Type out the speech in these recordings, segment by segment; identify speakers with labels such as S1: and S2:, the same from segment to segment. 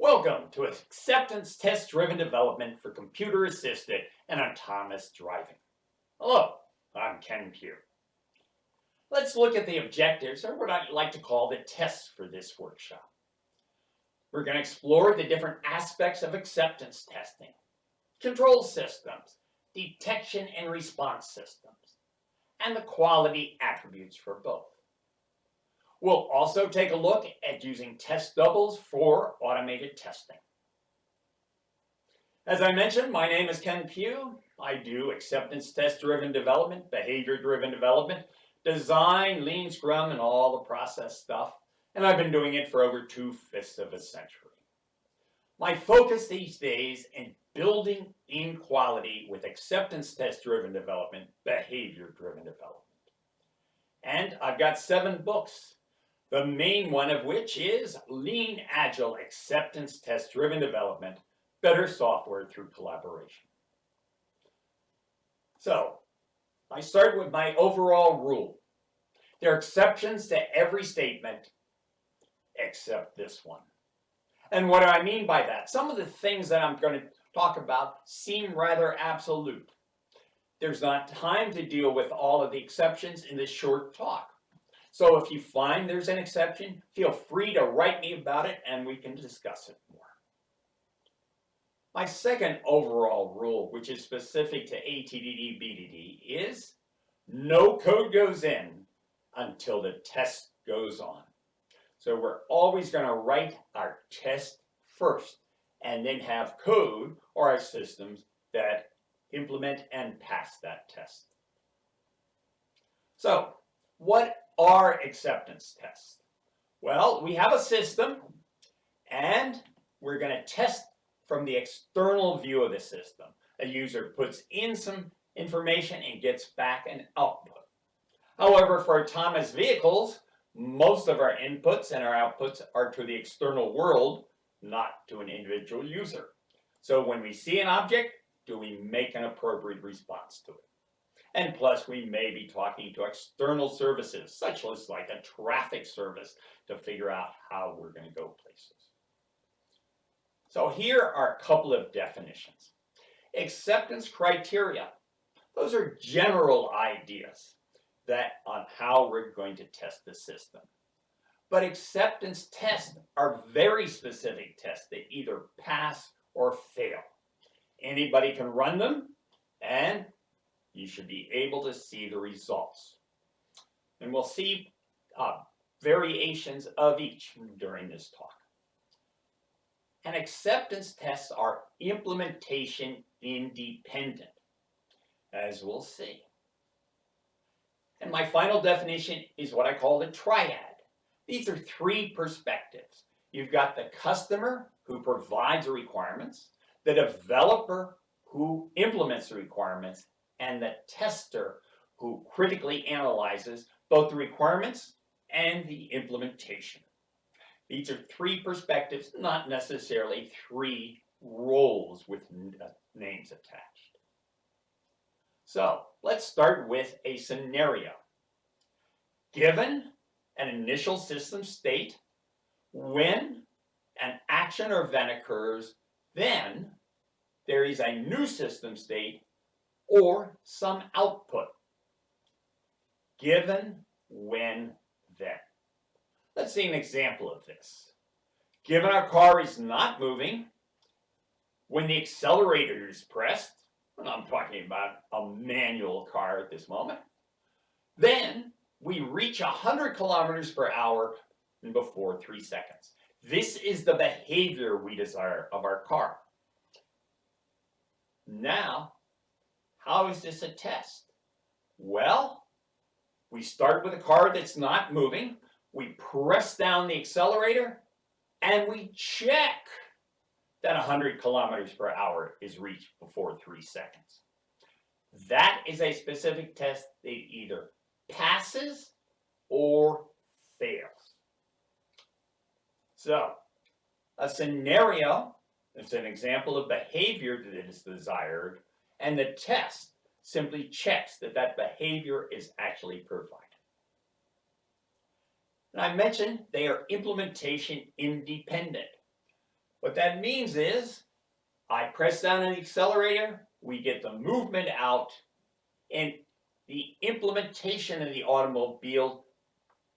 S1: Welcome to Acceptance Test-Driven Development for Computer-Assisted and Autonomous Driving. Hello, I'm Ken Pugh. Let's look at the objectives, or what I like to call the tests for this workshop. We're going to explore the different aspects of acceptance testing, control systems, detection and response systems, and the quality attributes for both. We'll also take a look at using test doubles for automated testing. As I mentioned, my name is Ken Pugh. I do acceptance test-driven development, behavior-driven development, design, lean, scrum, and all the process stuff. And I've been doing it for over 2/5 of a century. My focus these days in building in quality with acceptance test-driven development, behavior-driven development. And I've got 7 books. The main one of which is Lean Agile Acceptance Test-Driven Development, Better Software Through Collaboration. So, I start with my overall rule. There are exceptions to every statement except this one. And what do I mean by that? Some of the things that I'm going to talk about seem rather absolute. There's not time to deal with all of the exceptions in this short talk. So if you find there's an exception, feel free to write me about it and we can discuss it more. My second overall rule, which is specific to ATDD, BDD, is no code goes in until the test goes on. So we're always going to write our test first and then have code or our systems that implement and pass that test. So, what are acceptance tests? Well, we have a system and we're going to test from the external view of the system. A user puts in some information and gets back an output. However, for autonomous vehicles, most of our inputs and our outputs are to the external world, not to an individual user. So when we see an object, do we make an appropriate response to it? And plus, we may be talking to external services, such as like a traffic service, to figure out how we're going to go places. So here are a couple of definitions. Acceptance criteria. Those are general ideas on how we're going to test the system. But acceptance tests are very specific tests that either pass or fail. Anybody can run them, and you should be able to see the results. And we'll see variations of each during this talk. And acceptance tests are implementation independent, as we'll see. And my final definition is what I call the triad. These are 3 perspectives. You've got the customer who provides the requirements, the developer who implements the requirements, and the tester who critically analyzes both the requirements and the implementation. These are 3 perspectives, not necessarily 3 roles with names attached. So let's start with a scenario. Given an initial system state, when an action or event occurs, then there is a new system state or some output. Given, when, then. Let's see an example of this. Given our car is not moving, when the accelerator is pressed, and I'm talking about a manual car at this moment, then we reach 100 kilometers per hour before 3 seconds. This is the behavior we desire of our car. Now, how is this a test? Well, we start with a car that's not moving, we press down the accelerator, and we check that 100 kilometers per hour is reached before 3 seconds. That is a specific test that either passes or fails. So, a scenario is an example of behavior that is desired, and the test simply checks that that behavior is actually provided. And I mentioned they are implementation independent. What that means is I press down on the accelerator, we get the movement out, and the implementation of the automobile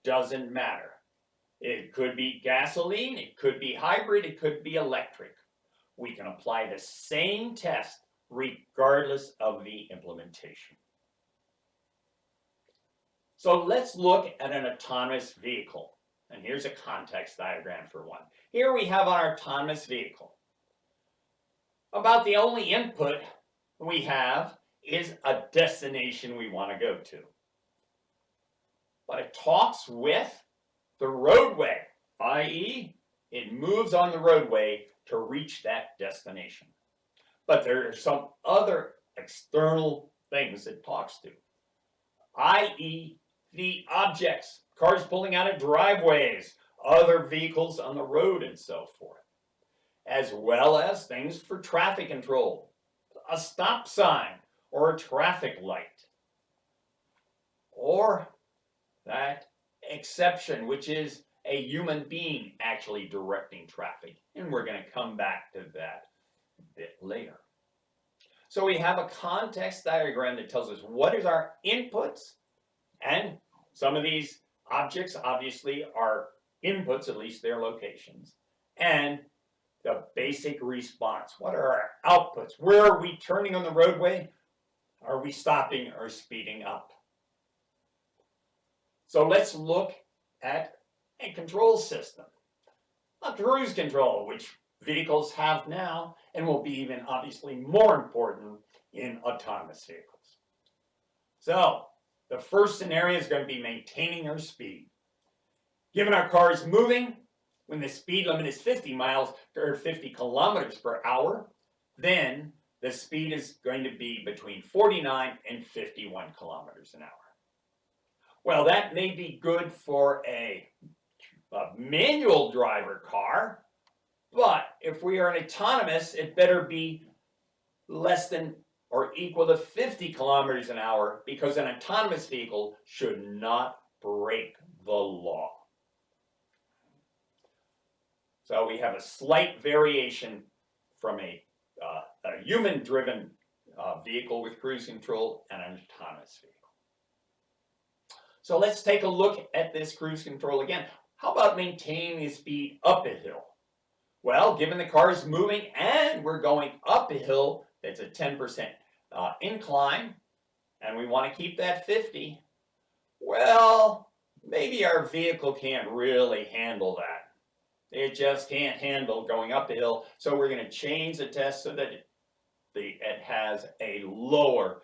S1: doesn't matter. It could be gasoline, it could be hybrid, it could be electric. We can apply the same test regardless of the implementation. So let's look at an autonomous vehicle. And here's a context diagram for one. Here we have our autonomous vehicle. About the only input we have is a destination we want to go to. But it talks with the roadway, i.e., it moves on the roadway to reach that destination. But there are some other external things it talks to, i.e., the objects, cars pulling out of driveways, other vehicles on the road, and so forth, as well as things for traffic control, a stop sign or a traffic light, or that exception, which is a human being actually directing traffic. And we're going to come back to that a bit later. So we have a context diagram that tells us what is our inputs, and some of these objects obviously are inputs, at least their locations, and the basic response. What are our outputs? Where are we turning on the roadway? Are we stopping or speeding up? So let's look at a control system. A cruise control, which vehicles have now and will be even obviously more important in autonomous vehicles. So the first scenario is going to be maintaining our speed. Given our car is moving, when the speed limit is 50 miles or 50 kilometers per hour, then the speed is going to be between 49 and 51 kilometers an hour. Well, that may be good for a manual driver car, but if we are an autonomous, it better be less than or equal to 50 kilometers an hour, because an autonomous vehicle should not break the law. So we have a slight variation from a human-driven vehicle with cruise control and an autonomous vehicle. So let's take a look at this cruise control again. How about maintaining the speed up a hill? Well, given the car is moving and we're going up a hill that's a 10% incline, and we want to keep that 50, well, maybe our vehicle can't really handle that. It just can't handle going up a hill, so we're going to change the test so that it has a lower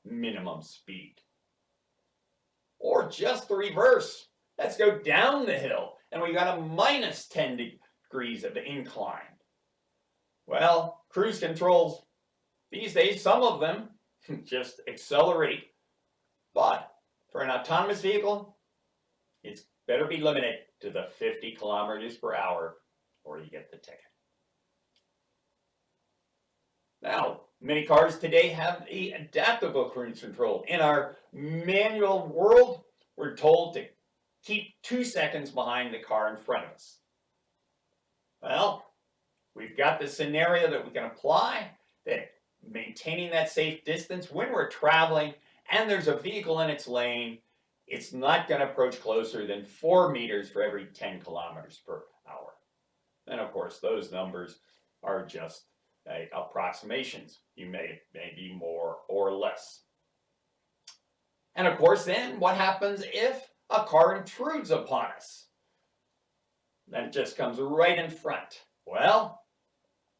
S1: minimum speed. Or just the reverse. Let's go down the hill, and we got a minus 10 degrees of incline. Well, cruise controls, these days, some of them just accelerate, but for an autonomous vehicle, it's better be limited to the 50 kilometers per hour, or you get the ticket. Now, many cars today have the adaptable cruise control. In our manual world, we're told to keep 2 seconds behind the car in front of us. Well, we've got the scenario that we can apply, that maintaining that safe distance when we're traveling and there's a vehicle in its lane, it's not going to approach closer than 4 meters for every 10 kilometers per hour. And of course, those numbers are just approximations. You may be more or less. And of course, then what happens if a car intrudes upon us? Then it just comes right in front. Well,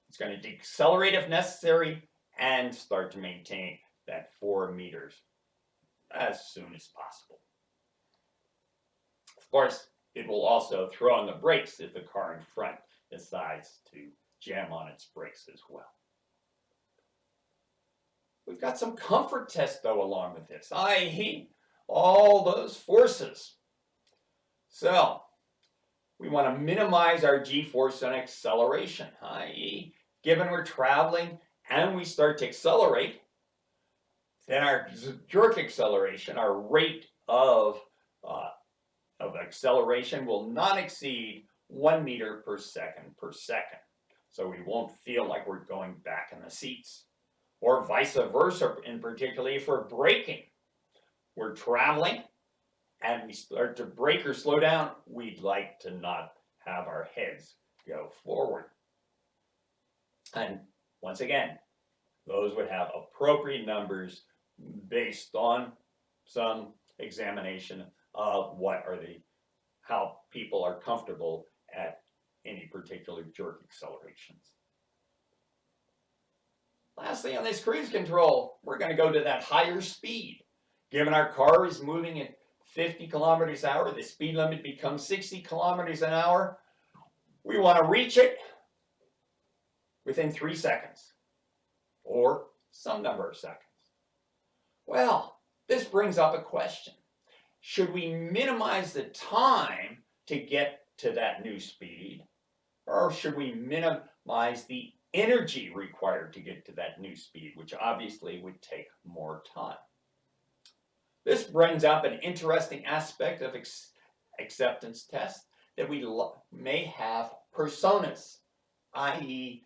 S1: it's going to decelerate if necessary and start to maintain that 4 meters as soon as possible. Of course, it will also throw on the brakes if the car in front decides to jam on its brakes as well. We've got some comfort tests, though, along with this, i.e., all those forces. So, we want to minimize our g-force on acceleration, i.e., given we're traveling and we start to accelerate, then our jerk acceleration, our rate of acceleration, will not exceed 1 meter per second per second. so we won't feel like we're going back in the seats. Or vice versa, in particularly if we're braking. We're traveling and we start to brake or slow down, we'd like to not have our heads go forward. And once again, those would have appropriate numbers based on some examination of how people are comfortable at any particular jerk accelerations. Lastly, on this cruise control, we're going to go to that higher speed. Given our car is moving at 50 kilometers an hour, the speed limit becomes 60 kilometers an hour. We want to reach it within 3 seconds, or some number of seconds. Well, this brings up a question. Should we minimize the time to get to that new speed, or should we minimize the energy required to get to that new speed, which obviously would take more time? This brings up an interesting aspect of acceptance tests, that we may have personas, i.e.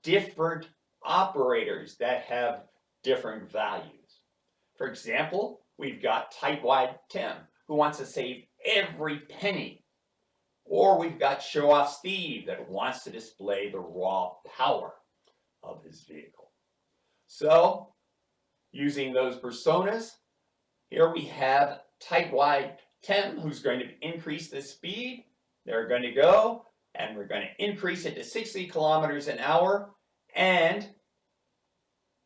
S1: different operators that have different values. For example, we've got Tightwad Tim, who wants to save every penny. Or we've got Show Off Steve, that wants to display the raw power of his vehicle. So, using those personas, here we have Tightwad Tim, who's going to increase the speed. They're going to go, and we're going to increase it to 60 kilometers an hour, and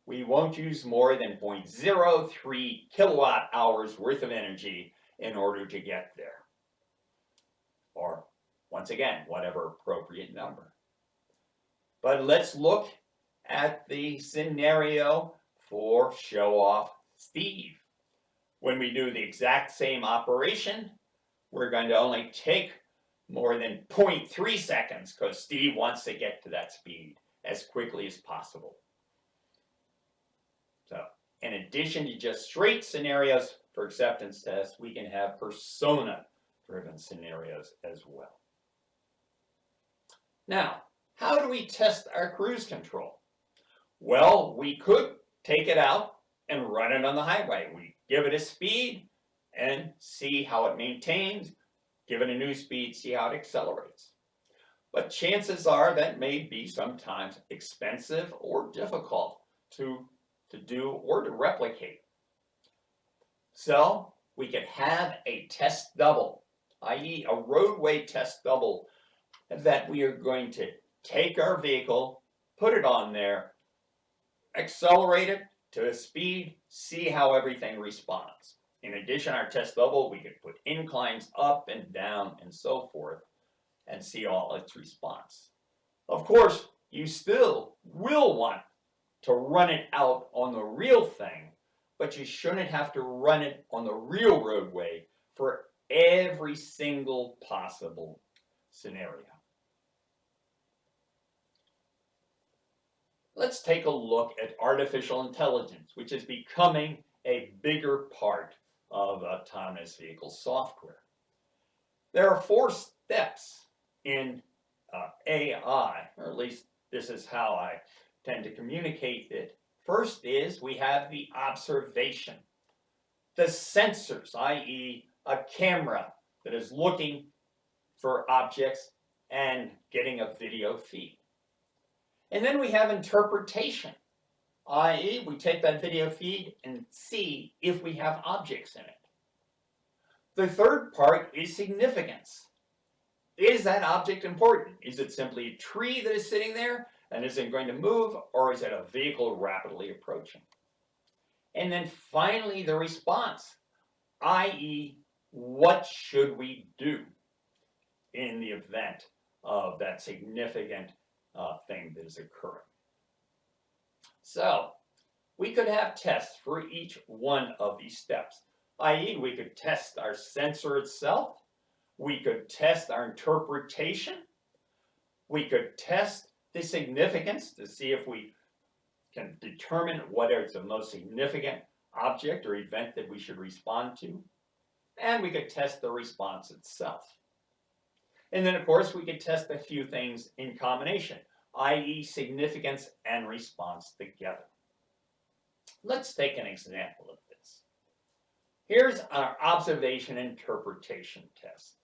S1: we won't use more than 0.03 kilowatt hours worth of energy in order to get there. Or, once again, whatever appropriate number. But let's look at the scenario for Show Off Steve. When we do the exact same operation, we're going to only take more than 0.3 seconds, because Steve wants to get to that speed as quickly as possible. So, in addition to just straight scenarios for acceptance tests, we can have persona-driven scenarios as well. Now, how do we test our cruise control? Well, we could take it out and run it on the highway. We give it a speed and see how it maintains. Give it a new speed, see how it accelerates. But chances are that may be sometimes expensive or difficult to do or to replicate. So we could have a test double, i.e. a roadway test double, that we are going to take our vehicle, put it on there, accelerate it to a speed, see how everything responds. In addition, our test double, we could put inclines up and down and so forth and see all its response. Of course, you still will want to run it out on the real thing, but you shouldn't have to run it on the real roadway for every single possible scenario. Let's take a look at artificial intelligence, which is becoming a bigger part of autonomous vehicle software. There are 4 steps in AI, or at least this is how I tend to communicate it. First is we have the observation. The sensors, i.e. a camera that is looking for objects and getting a video feed. And then we have interpretation, i.e. we take that video feed and see if we have objects in it. The third part is significance. Is that object important? Is it simply a tree that is sitting there and isn't going to move, or is it a vehicle rapidly approaching? And then finally the response, i.e. what should we do in the event of that significant thing that is occurring. So we could have tests for each one of these steps, i.e. we could test our sensor itself, we could test our interpretation, we could test the significance to see if we can determine whether it's the most significant object or event that we should respond to, and we could test the response itself. And then, of course, we could test a few things in combination, i.e. significance and response together. Let's take an example of this. Here's our observation interpretation test.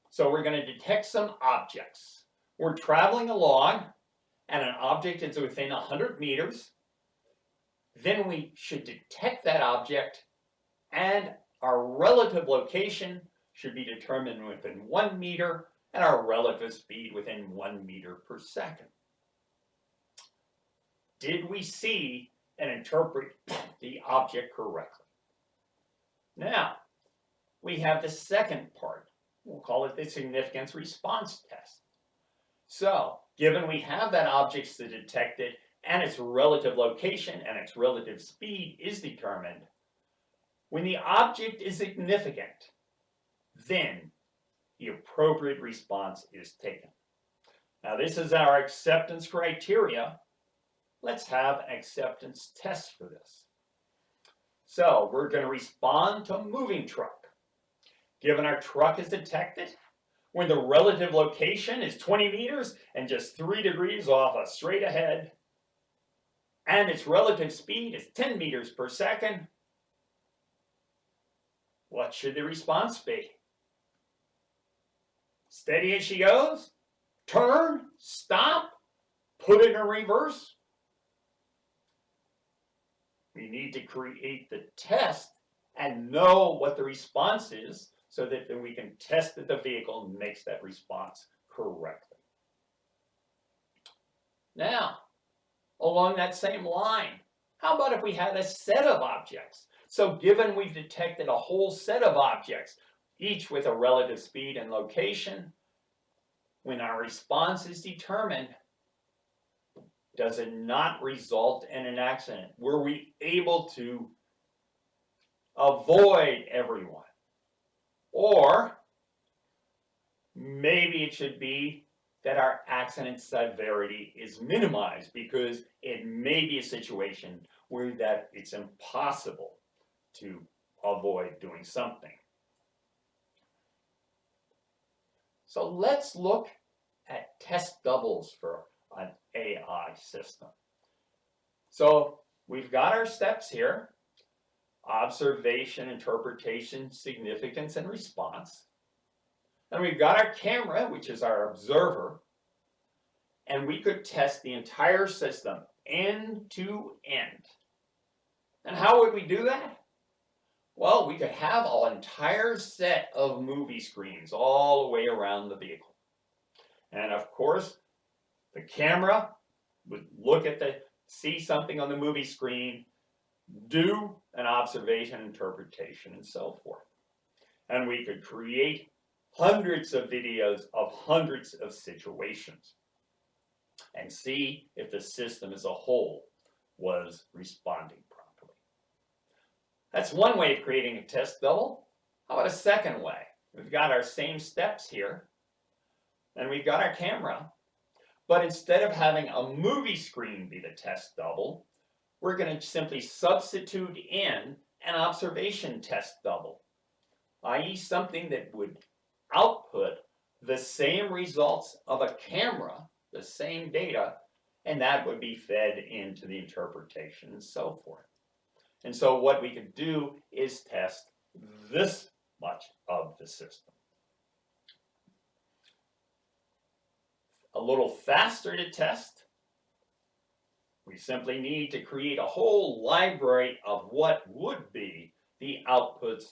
S1: So we're going to detect some objects. We're traveling along and an object is within 100 meters. Then we should detect that object and our relative location should be determined within 1 meter and our relative speed within 1 meter per second. Did we see and interpret the object correctly? Now, we have the second part. We'll call it the significance response test. So, given we have that object detected and its relative location and its relative speed is determined, when the object is significant, then the appropriate response is taken. Now, this is our acceptance criteria. Let's have an acceptance test for this. So, we're going to respond to a moving truck. Given our truck is detected, when the relative location is 20 meters and just 3 degrees off a straight ahead, and its relative speed is 10 meters per second, what should the response be? Steady as she goes? Turn? Stop? Put it in reverse? We need to create the test and know what the response is so that then we can test that the vehicle makes that response correctly. Now, along that same line, how about if we had a set of objects? So given we've detected a whole set of objects, each with a relative speed and location, when our response is determined, does it not result in an accident? Were we able to avoid everyone? Or maybe it should be that our accident severity is minimized because it may be a situation where that it's impossible to avoid doing something. So let's look at test doubles for an AI system. So we've got our steps here: observation, interpretation, significance, and response. And we've got our camera, which is our observer, and we could test the entire system end to end. And how would we do that? Well, we could have an entire set of movie screens all the way around the vehicle. And of course, the camera would look at see something on the movie screen, do an observation, interpretation, and so forth. And we could create hundreds of videos of hundreds of situations and see if the system as a whole was responding properly. That's one way of creating a test double. How about a second way? We've got our same steps here, and we've got our camera, but instead of having a movie screen be the test double, we're going to simply substitute in an observation test double, i.e. something that would output the same results of a camera, the same data, and that would be fed into the interpretation and so forth. And so what we could do is test this much of the system. A little faster to test, we simply need to create a whole library of what would be the outputs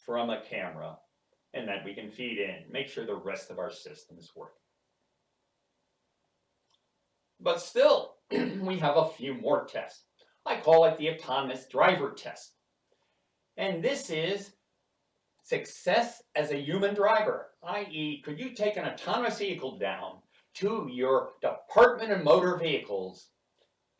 S1: from a camera, and that we can feed in, make sure the rest of our system is working. But still, we have a few more tests. I call it the autonomous driver test. And this is success as a human driver, i.e., could you take an autonomous vehicle down to your Department of Motor Vehicles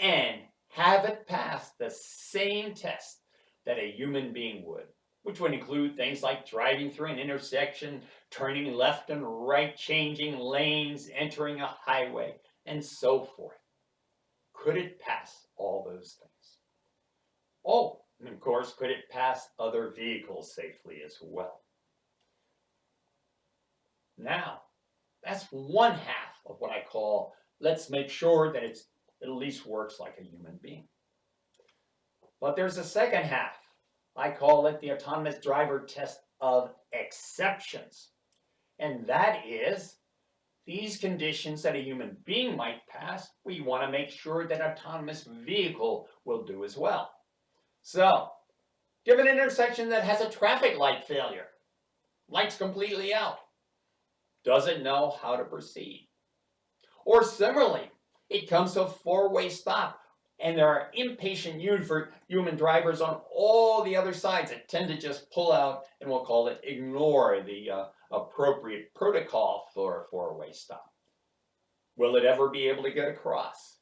S1: and have it pass the same test that a human being would, which would include things like driving through an intersection, turning left and right, changing lanes, entering a highway, and so forth. Could it pass all those things? Oh, and of course, could it pass other vehicles safely as well? Now, that's one half of what I call let's make sure that it at least works like a human being. But there's a second half. I call it the autonomous driver test of exceptions. And that is these conditions that a human being might pass, we want to make sure that an autonomous vehicle will do as well. So, given an intersection that has a traffic light failure, light's completely out, doesn't know how to proceed. Or similarly, it comes to a four-way stop, and there are impatient human drivers on all the other sides that tend to just pull out, and we'll call it ignore the appropriate protocol for a four-way stop. Will it ever be able to get across?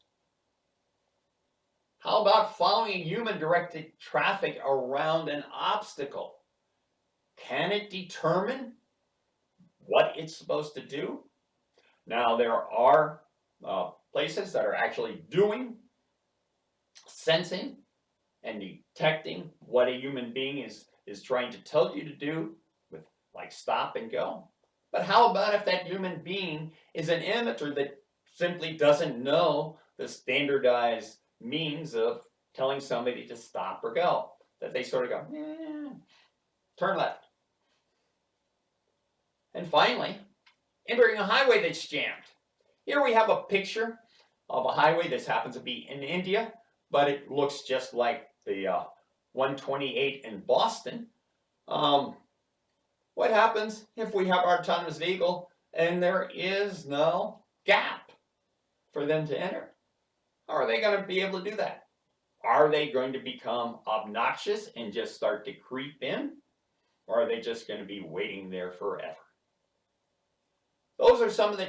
S1: How about following human-directed traffic around an obstacle? Can it determine what it's supposed to do? Now, there are places that are actually doing sensing and detecting what a human being is trying to tell you to do with like stop and go. But how about if that human being is an amateur that simply doesn't know the standardized means of telling somebody to stop or go? That they sort of go, turn left. And finally, entering a highway that's jammed. Here we have a picture of a highway. This happens to be in India, but it looks just like the 128 in Boston. What happens if we have our autonomous vehicle and there is no gap for them to enter? How are they going to be able to do that? Are they going to become obnoxious and just start to creep in? Or are they just going to be waiting there forever? Those are some of the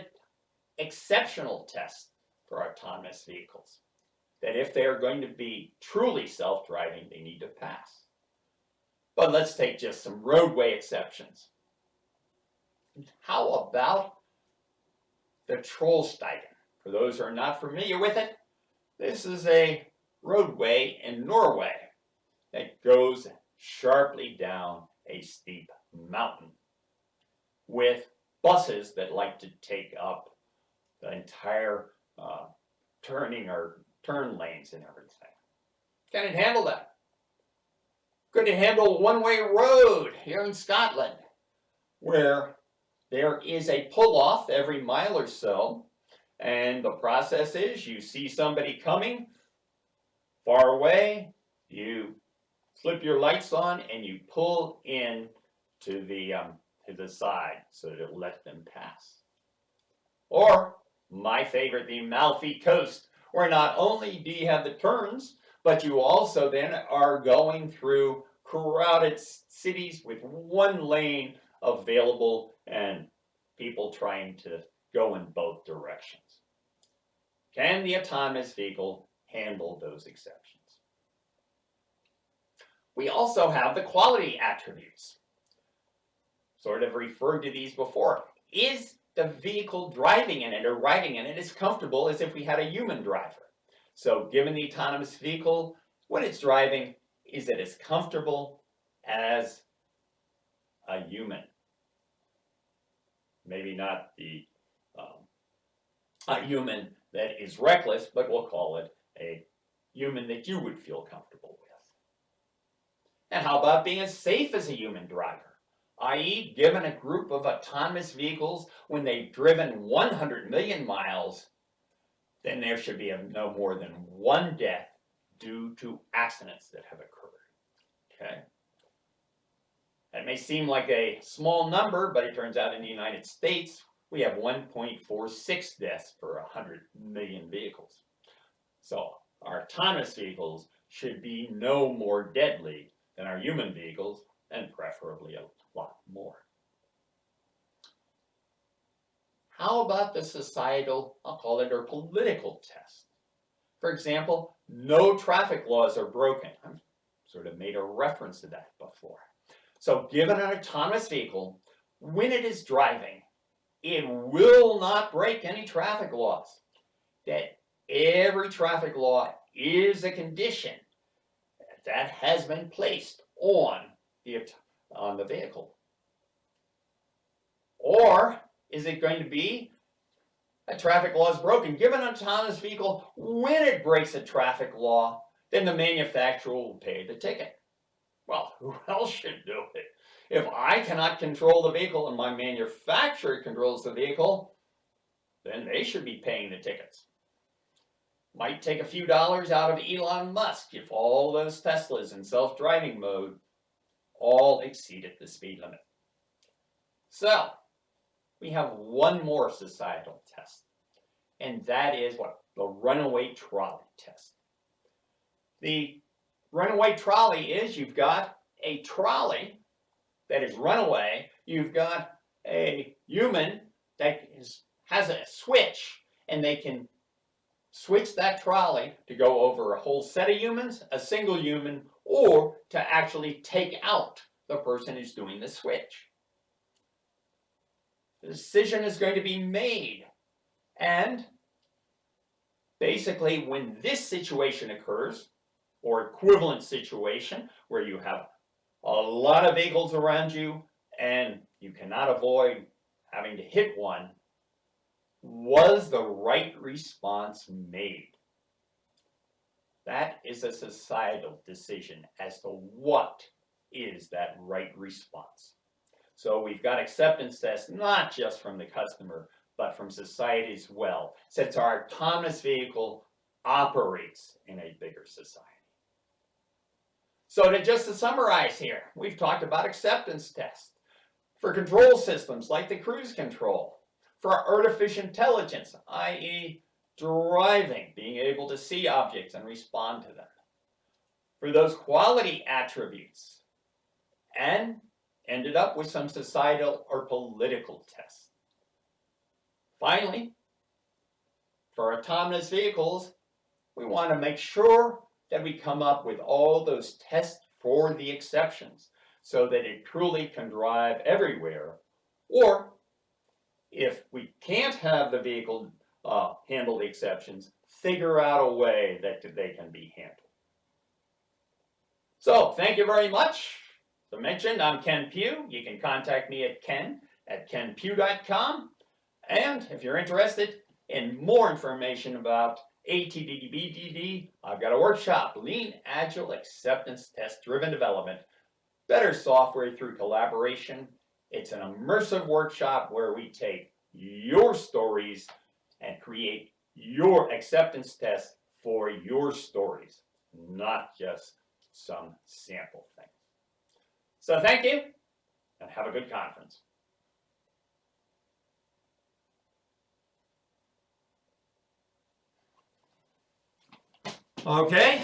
S1: exceptional tests for autonomous vehicles that if they are going to be truly self-driving, they need to pass. But let's take just some roadway exceptions. How about the Trollsteigen? For those who are not familiar with it, this is a roadway in Norway that goes sharply down a steep mountain with buses that like to take up the entire turning or turn lanes and everything. Can it handle that? Could it handle a one-way road here in Scotland where there is a pull-off every mile or so, and the process is you see somebody coming far away, you flip your lights on and you pull in to the side so that it'll let them pass. Or my favorite, the Amalfi Coast, where not only do you have the turns, but you also then are going through crowded cities with one lane available and people trying to go in both directions. Can the autonomous vehicle handle those exceptions? We also have the quality attributes. Sort of referred to these before. Is the vehicle driving in it or riding in it as comfortable as if we had a human driver? So given the autonomous vehicle, when it's driving, is it as comfortable as a human? Maybe not a human that is reckless, but we'll call it a human that you would feel comfortable with. And how about being as safe as a human driver? I.e., given a group of autonomous vehicles, when they've driven 100 million miles, then there should be no more than one death due to accidents that have occurred. Okay? That may seem like a small number, but it turns out in the United States, we have 1.46 deaths per 100 million vehicles. So our autonomous vehicles should be no more deadly than our human vehicles, and preferably a lot more. How about the societal, I'll call it, or political test? For example, no traffic laws are broken. I've sort of made a reference to that before. So given an autonomous vehicle, when it is driving, it will not break any traffic laws. That every traffic law is a condition that has been placed on the vehicle. Or is it going to be a traffic law is broken, give an autonomous vehicle when it breaks a traffic law, then the manufacturer will pay the ticket. Well, who else should do it? If I cannot control the vehicle and my manufacturer controls the vehicle, then they should be paying the tickets. Might take a few dollars out of Elon Musk if all those Teslas in self-driving mode all exceeded the speed limit. So, we have one more societal test, and that is what? The runaway trolley test. The runaway trolley is you've got a trolley that is runaway, you've got a human that has a switch, and they can switch that trolley to go over a whole set of humans, a single human, or to actually take out the person who's doing the switch. The decision is going to be made, and basically when this situation occurs, or equivalent situation where you have a lot of vehicles around you and you cannot avoid having to hit one, was the right response made? That is a societal decision as to what is that right response. So we've got acceptance tests not just from the customer, but from society as well, since our autonomous vehicle operates in a bigger society. So just to summarize here, we've talked about acceptance tests for control systems like the cruise control, for artificial intelligence, i.e. driving, being able to see objects and respond to them, for those quality attributes, and ended up with some societal or political tests. Finally, for autonomous vehicles, we want to make sure that we come up with all those tests for the exceptions so that it truly can drive everywhere. Or if we can't have the vehicle handle the exceptions, figure out a way that they can be handled. So thank you very much. As I mentioned, I'm Ken Pugh. You can contact me at ken@kenpugh.com. And if you're interested in more information about ATDD, I've got a workshop, Lean Agile Acceptance Test Driven Development, Better Software Through Collaboration. It's an immersive workshop where we take your stories and create your acceptance tests for your stories, not just some sample thing. So thank you, and have a good conference. Okay.